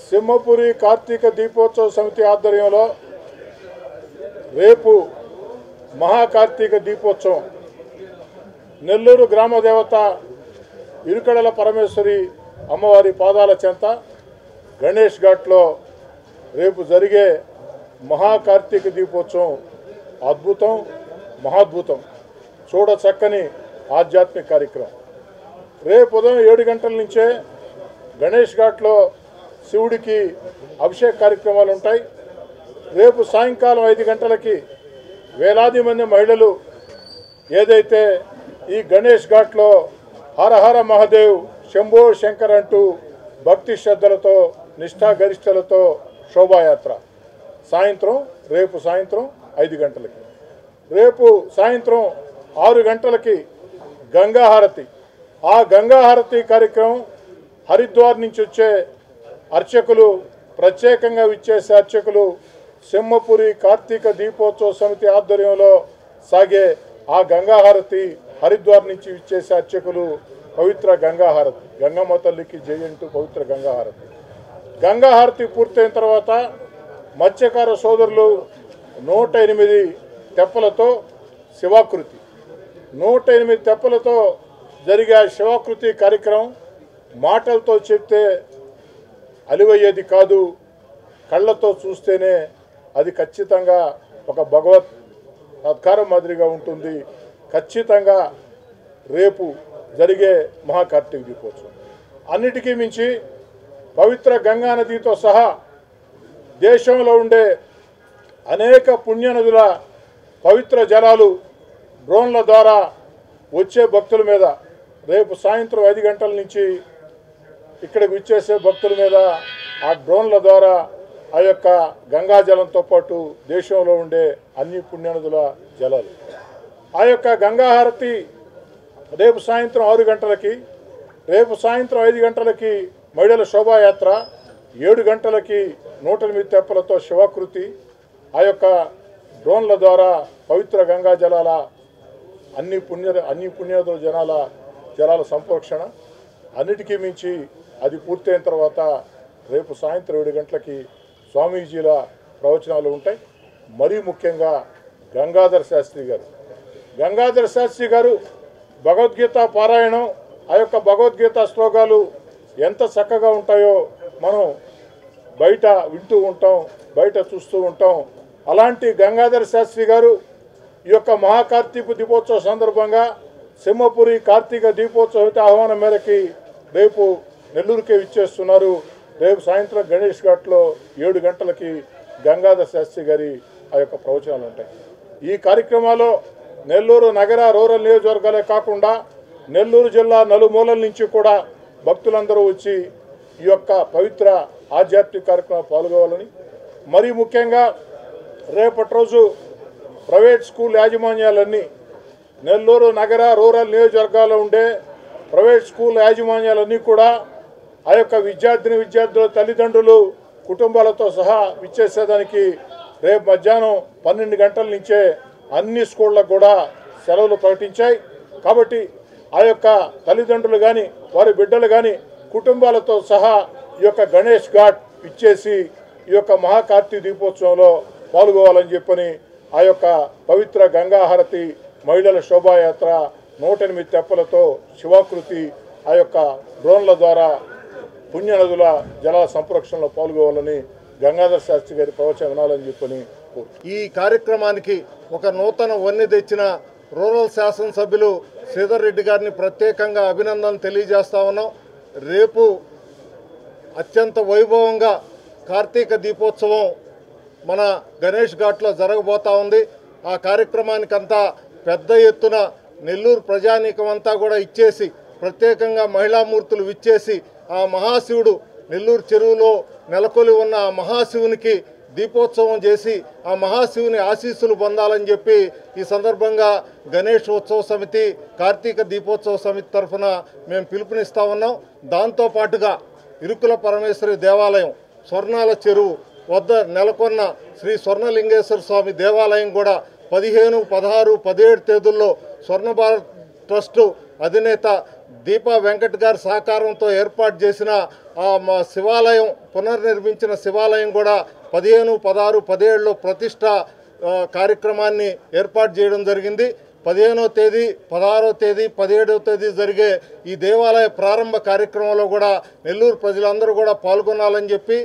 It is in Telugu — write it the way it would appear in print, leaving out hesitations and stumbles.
సింహపురి కార్తీక దీపోత్సవ సమితి ఆధ్వర్యంలో రేపు మహాకార్తీక దీపోత్సవం నెల్లూరు గ్రామ దేవత ఇరుకడల పరమేశ్వరి అమ్మవారి పాదాల చెంత గణేష్ ఘాట్లో రేపు జరిగే మహాకార్తీక దీపోత్సవం అద్భుతం, మహాద్భుతం, చూడ చక్కని ఆధ్యాత్మిక కార్యక్రమం. రేపు ఉదయం 7 గంటల నుంచే గణేష్ ఘాట్లో శివుడికి అభిషేక కార్యక్రమాలు ఉంటాయి. రేపు సాయంకాలం 5 గంటలకి వేలాది మంది మహిళలు ఏదైతే ఈ గణేష్ ఘాట్లో హర హర మహాదేవ్ శంభో శంకర్ అంటూ భక్తి శ్రద్ధలతో నిష్ఠాగరిష్టలతో శోభాయాత్ర రేపు సాయంత్రం 5 గంటలకి, రేపు సాయంత్రం 6 గంటలకి గంగాహారతి. ఆ గంగాహారతి కార్యక్రమం హరిద్వార్ నుంచి వచ్చే అర్చకులు, ప్రత్యేకంగా విచ్చేసే అర్చకులు సింహపురి కార్తీక దీపోత్సవ సమితి ఆధ్వర్యంలో సాగే ఆ గంగాహారతి, హరిద్వార్ నుంచి విచ్చేసే అర్చకులు పవిత్ర గంగాహారతి, గంగమ్మ తల్లికి జై అంటూ పవిత్ర గంగాహారతి. గంగాహారతి పూర్తయిన తర్వాత మత్స్యకార సోదరులు 108 తెప్పలతో శివాకృతి, 108 తెప్పలతో జరిగే శివాకృతి కార్యక్రమం మాటలతో చెప్తే అలివయ్యేది కాదు, కళ్ళతో చూస్తేనే అది ఖచ్చితంగా ఒక భగవత్ సత్కారం మాదిరిగా ఉంటుంది. ఖచ్చితంగా రేపు జరిగే మహాకార్తీక దీపోత్సవం అన్నిటికీ మించి పవిత్ర గంగా నదితో సహా దేశంలో ఉండే అనేక పుణ్యనదుల పవిత్ర జలాలు డ్రోన్ల ద్వారా వచ్చే భక్తుల మీద రేపు సాయంత్రం 5 గంటల నుంచి ఇక్కడికి విచ్చేసే భక్తుల మీద ఆ డ్రోన్ల ద్వారా ఆ యొక్క గంగా జలంతో పాటు దేశంలో ఉండే అన్ని పుణ్యనదుల జలాలు, ఆ యొక్క గంగాహారతి రేపు సాయంత్రం 6 గంటలకి, రేపు సాయంత్రం 5 గంటలకి మహిళల శోభాయాత్ర, 7 గంటలకి 108 తెప్పలతో శివాకృతి, ఆ యొక్క డ్రోన్ల ద్వారా పవిత్ర గంగా జలాల అన్ని పుణ్యనదుల జలాల సంరక్షణ. అన్నిటికీ మించి అది పూర్తయిన తర్వాత రేపు సాయంత్రం 7 గంటలకి స్వామీజీల ప్రవచనాలు ఉంటాయి. మరీ ముఖ్యంగా గంగాధర శాస్త్రి గారు భగవద్గీత పారాయణం, ఆ యొక్క భగవద్గీత శ్లోకాలు ఎంత చక్కగా ఉంటాయో మనం బయట వింటూ ఉంటాం, బయట చూస్తూ ఉంటాం. అలాంటి గంగాధర శాస్త్రి గారు ఈ యొక్క మహాకార్తీక దీపోత్సవ సందర్భంగా సింహపురి కార్తీక దీపోత్సవ ఆహ్వానం మేరకి రేపు నెల్లూరుకే విచ్చేస్తున్నారు. రేపు సాయంత్రం గణేష్ ఘాట్లో 7 గంటలకి గంగాధర శాస్త్రి గారి ఆ యొక్క ప్రవచనాలు ఉంటాయి. ఈ కార్యక్రమాల్లో నెల్లూరు నగర రూరల్ నియోజకవర్గాలే కాకుండా నెల్లూరు జిల్లా నలుమూలల నుంచి కూడా భక్తులందరూ వచ్చి ఈ యొక్క పవిత్ర ఆధ్యాత్మిక కార్యక్రమాలు పాల్గొవాలని, మరీ ముఖ్యంగా రేపటి రోజు ప్రైవేట్ స్కూల్ యాజమాన్యాలన్నీ, నెల్లూరు నగర రూరల్ నియోజకవర్గాల్లో ఉండే ప్రైవేట్ స్కూల్ యాజమాన్యాలన్నీ కూడా ఆ యొక్క విద్యార్థుల తల్లిదండ్రులు కుటుంబాలతో సహా విచ్చేసేదానికి రేపు మధ్యాహ్నం 12 గంటల నుంచే అన్ని స్కూళ్ళకు కూడా సెలవులు ప్రకటించాయి. కాబట్టి ఆ యొక్క తల్లిదండ్రులు కానీ వారి బిడ్డలు కానీ కుటుంబాలతో సహా ఈ యొక్క గణేష్ ఘాట్ ఇచ్చేసి ఈ యొక్క మహాకార్తీక దీపోత్సవంలో పాల్గొవాలని చెప్పని ఆ యొక్క పవిత్ర గంగాహారతి, మహిళల శోభాయాత్ర, 108 తెప్పలతో శివాకృతి, ఆ యొక్క డ్రోన్ల ద్వారా పుణ్యనదుల జలాల సంరక్షణలో పాల్గొవాలని గంగాధర శాస్త్రి గారి ప్రవచనం వినాలని చెప్పని ఈ కార్యక్రమానికి ఒక నూతన వన్నె తెచ్చిన రూరల్ శాసనసభ్యులు శ్రీధర్ రెడ్డి గారిని ప్రత్యేకంగా అభినందనలు తెలియజేస్తా ఉన్నాం. రేపు అత్యంత వైభవంగా కార్తీక దీపోత్సవం మన గణేష్ ఘాట్లో జరగబోతా ఉంది. ఆ కార్యక్రమానికంతా పెద్ద ఎత్తున నెల్లూరు ప్రజానీకం అంతా కూడా ఇచ్చేసి, ప్రత్యేకంగా మహిళామూర్తులు విచ్చేసి ఆ మహాశివుడు నెల్లూరు చెరువులో నెలకొలి ఉన్న ఆ మహాశివునికి దీపోత్సవం చేసి ఆ మహాశివుని ఆశీస్సులు పొందాలని చెప్పి ఈ సందర్భంగా గణేష్ ఉత్సవ సమితి, కార్తీక దీపోత్సవ సమితి తరఫున మేము పిలుపునిస్తా ఉన్నాం. దాంతోపాటుగా ఇరుకుల పరమేశ్వరి దేవాలయం స్వర్ణాల చెరువు వద్ద నెలకొన్న శ్రీ స్వర్ణలింగేశ్వర స్వామి దేవాలయం కూడా 15, 16, 17 తేదీల్లో స్వర్ణ భారత్ ట్రస్టు అధినేత దీపా వెంకట్ గారి సహకారంతో ఏర్పాటు చేసిన మా శివాలయం పునర్నిర్మించిన శివాలయం కూడా 15, 16, 17లో ప్రతిష్ట కార్యక్రమాన్ని ఏర్పాటు చేయడం జరిగింది. 15వ తేదీ, 16వ తేదీ, 17వ తేదీ జరిగే ఈ దేవాలయ ప్రారంభ కార్యక్రమంలో కూడా నెల్లూరు ప్రజలందరూ కూడా పాల్గొనాలని చెప్పి